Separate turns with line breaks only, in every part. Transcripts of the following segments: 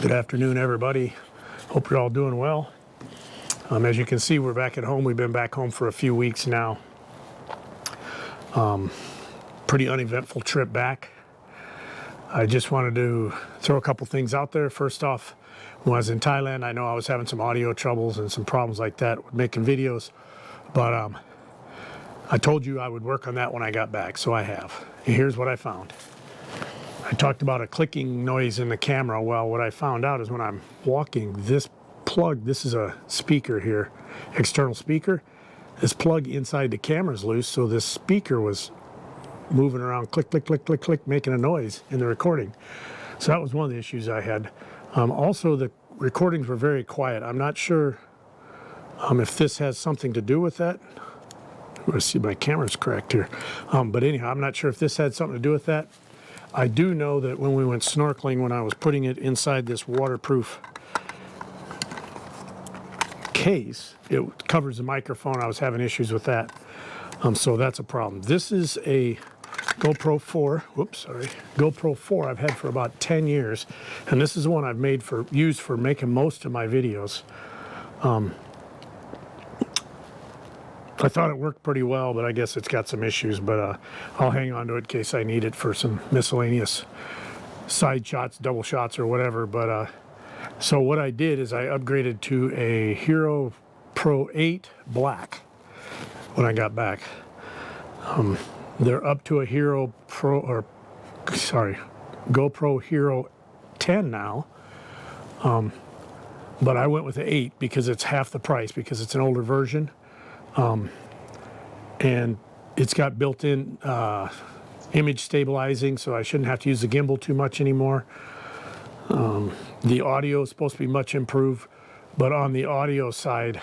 Good afternoon, everybody. Hope you're all doing well. As you can see, we're back at home. We've been back home for a few weeks now. Pretty uneventful trip back. I just wanted to throw a couple things out there. First off, when I was in Thailand, I know I was having some audio troubles and some problems like that with making videos, but I told you I would work on that when I got back, so I have. And here's what I found. I talked about a clicking noise in the camera. Well, what I found out is when I'm walking, this plug, this is a speaker here, external speaker, this plug inside the camera is loose, so this speaker was moving around, click, click, click, click, click, making a noise in the recording. So that was one of the issues I had. Also, the recordings were very quiet. I'm not sure if this has something to do with that. Let's see, my camera's cracked here. But anyhow, I'm not sure if this had something to do with that. I do know that when we went snorkeling, when I was putting it inside this waterproof case, it covers the microphone. I was having issues with that. So that's a problem. This is a GoPro 4. GoPro 4 I've had for about 10 years. And this is the one I've used for making most of my videos. I thought it worked pretty well, but I guess it's got some issues, but I'll hang on to it in case I need it for some miscellaneous side shots, double shots, or whatever. But so what I did is I upgraded to a Hero Pro 8 Black when I got back. They're up to a GoPro Hero 10 now. But I went with the 8 because it's half the price, because it's an older version. And it's got built-in image stabilizing, so I shouldn't have to use the gimbal too much anymore. The audio is supposed to be much improved, but on the audio side,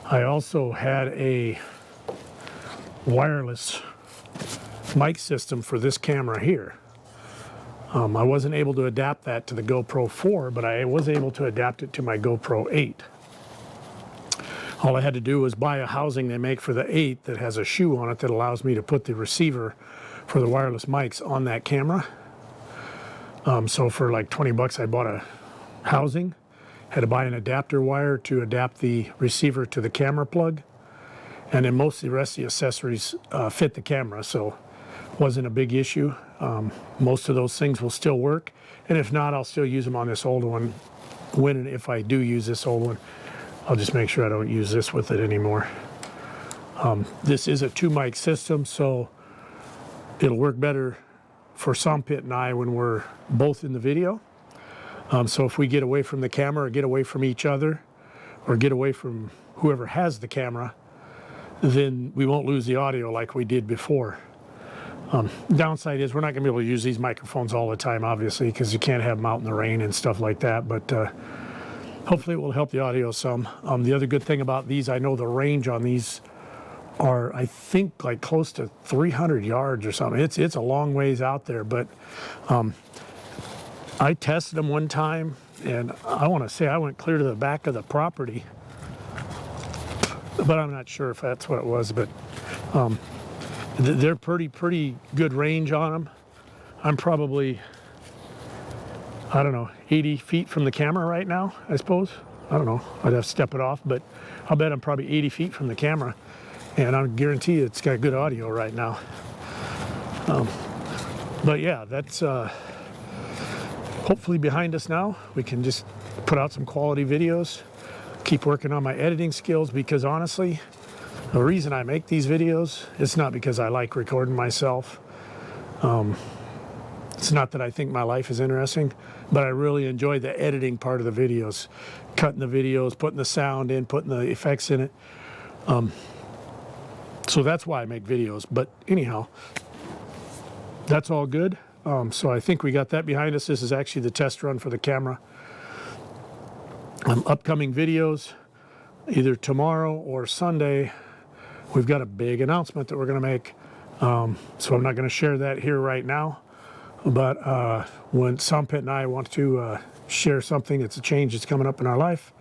I also had a wireless mic system for this camera here. I wasn't able to adapt that to the GoPro 4, but I was able to adapt it to my GoPro 8. All I had to do was buy a housing they make for the 8 that has a shoe on it that allows me to put the receiver for the wireless mics on that camera. So for like 20 bucks, I bought a housing. Had to buy an adapter wire to adapt the receiver to the camera plug. And then most of the rest of the accessories fit the camera, so it wasn't a big issue. Most of those things will still work. And if not, I'll still use them on this old one. When and if I do use this old one, I'll just make sure I don't use this with it anymore. This is a 2-mic system, so it'll work better for Sompit and I when we're both in the video. So if we get away from the camera or get away from each other or get away from whoever has the camera, then we won't lose the audio like we did before. Downside is we're not going to be able to use these microphones all the time, obviously, because you can't have them out in the rain and stuff like that, but hopefully it will help the audio some. The other good thing about these, I know the range on these are, I think, like close to 300 yards or something. It's a long ways out there, but I tested them one time, and I want to say I went clear to the back of the property, but I'm not sure if that's what it was. But they're pretty good range on them. I'm probably, I don't know, 80 feet from the camera right now, I suppose. I don't know. I'd have to step it off, but I'll bet I'm probably 80 feet from the camera. And I guarantee you it's got good audio right now. But yeah, that's hopefully behind us now. We can just put out some quality videos, keep working on my editing skills, because honestly, the reason I make these videos, it's not because I like recording myself. It's not that I think my life is interesting, but I really enjoy the editing part of the videos, cutting the videos, putting the sound in, putting the effects in it. So that's why I make videos. But anyhow, that's all good. So I think we got that behind us. This is actually the test run for the camera. Upcoming videos, either tomorrow or Sunday, we've got a big announcement that we're going to make. So I'm not going to share that here right now. But when Sompit and I want to share something, it's a change that's coming up in our life.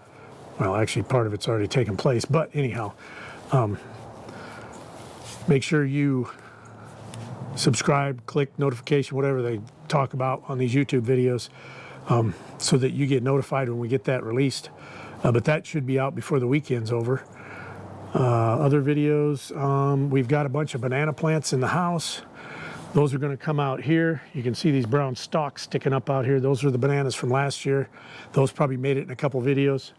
Well, actually, part of it's already taken place. But anyhow, make sure you subscribe, click notification, whatever they talk about on these YouTube videos. so that you get notified when we get that released. But that should be out before the weekend's over. Other videos, we've got a bunch of banana plants in the house. Those are going to come out here. You can see these brown stalks sticking up out here. Those are the bananas from last year. Those probably made it in a couple videos.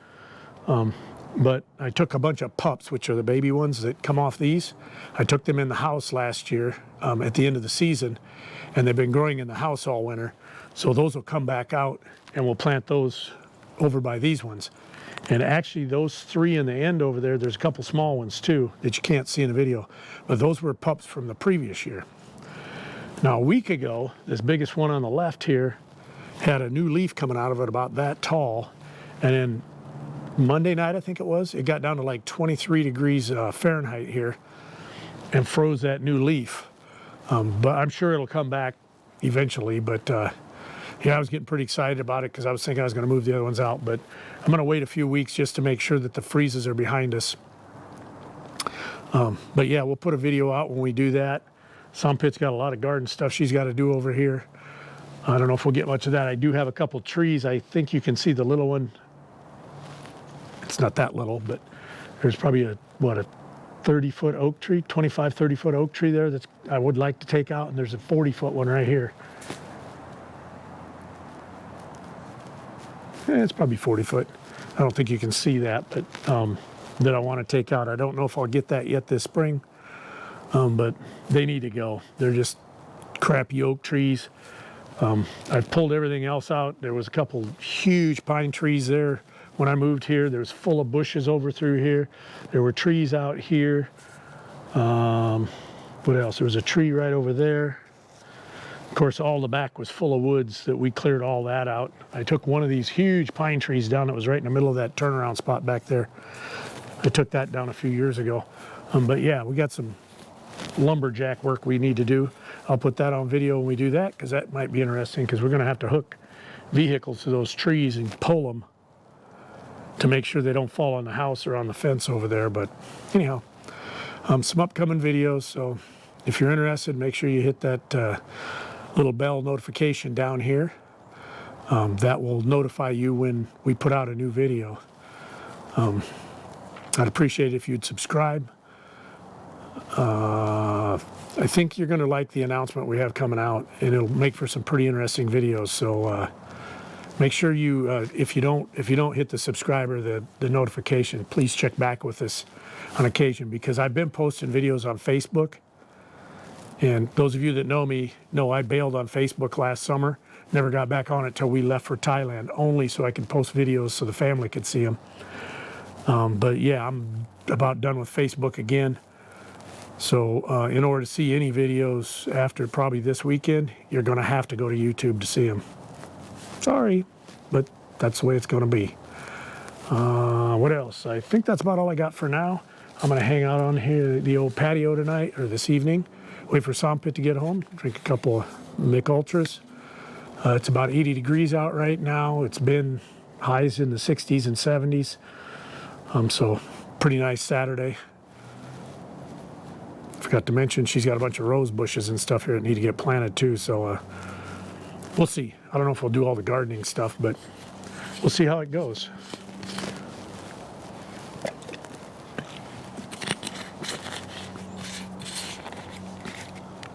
But I took a bunch of pups, which are the baby ones that come off these. I took them in the house last year at the end of the season, and they've been growing in the house all winter. So those will come back out, and we'll plant those over by these ones. And actually those three in the end over there, there's a couple small ones too that you can't see in the video, but those were pups from the previous year. Now a week ago, this biggest one on the left here had a new leaf coming out of it about that tall, and then Monday night, I think it was, it got down to like 23 degrees Fahrenheit here and froze that new leaf. But I'm sure it'll come back eventually. But yeah, I was getting pretty excited about it because I was thinking I was going to move the other ones out. But I'm going to wait a few weeks just to make sure that the freezes are behind us. But yeah, we'll put a video out when we do that. Sompit's got a lot of garden stuff she's got to do over here. I don't know if we'll get much of that. I do have a couple trees. I think you can see the little one. It's not that little, but there's probably a 30-foot oak tree, 25, 30-foot oak tree there that I would like to take out, and there's a 40-foot one right here. It's probably 40 foot. I don't think you can see that, but that I want to take out. I don't know if I'll get that yet this spring, but they need to go. They're just crappy oak trees. I've pulled everything else out. There was a couple huge pine trees there when I moved here. There was full of bushes over through here. There were trees out here. What else? There was a tree right over there. Of course, all the back was full of woods that we cleared all that out. I took one of these huge pine trees down that was right in the middle of that turnaround spot back there. I took that down a few years ago. But yeah, we got some lumberjack work we need to do. I'll put that on video when we do that, because that might be interesting, because we're going to have to hook vehicles to those trees and pull them to make sure they don't fall on the house or on the fence over there. But anyhow, some upcoming videos. So if you're interested, make sure you hit that little bell notification down here. That will notify you when we put out a new video. I'd appreciate it if you'd subscribe. I think you're going to like the announcement we have coming out, and it'll make for some pretty interesting videos. So make sure you, if you don't hit the subscribe or the notification, please check back with us on occasion, because I've been posting videos on Facebook. And those of you that know me know I bailed on Facebook last summer. Never got back on it till we left for Thailand, only so I could post videos so the family could see them. But yeah, I'm about done with Facebook again. So in order to see any videos after probably this weekend, you're going to have to go to YouTube to see them. Sorry, but that's the way it's going to be. What else? I think that's about all I got for now. I'm going to hang out on here, the old patio tonight, or this evening. Wait for Sompit to get home, drink a couple of Mick Ultras. It's about 80 degrees out right now. It's been highs in the 60s and 70s. So pretty nice Saturday. Forgot to mention she's got a bunch of rose bushes and stuff here that need to get planted too. So we'll see. I don't know if we'll do all the gardening stuff, but we'll see how it goes.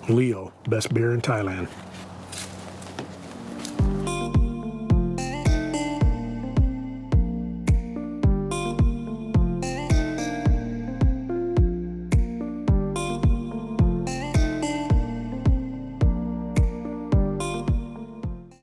Leo, best beer in Thailand.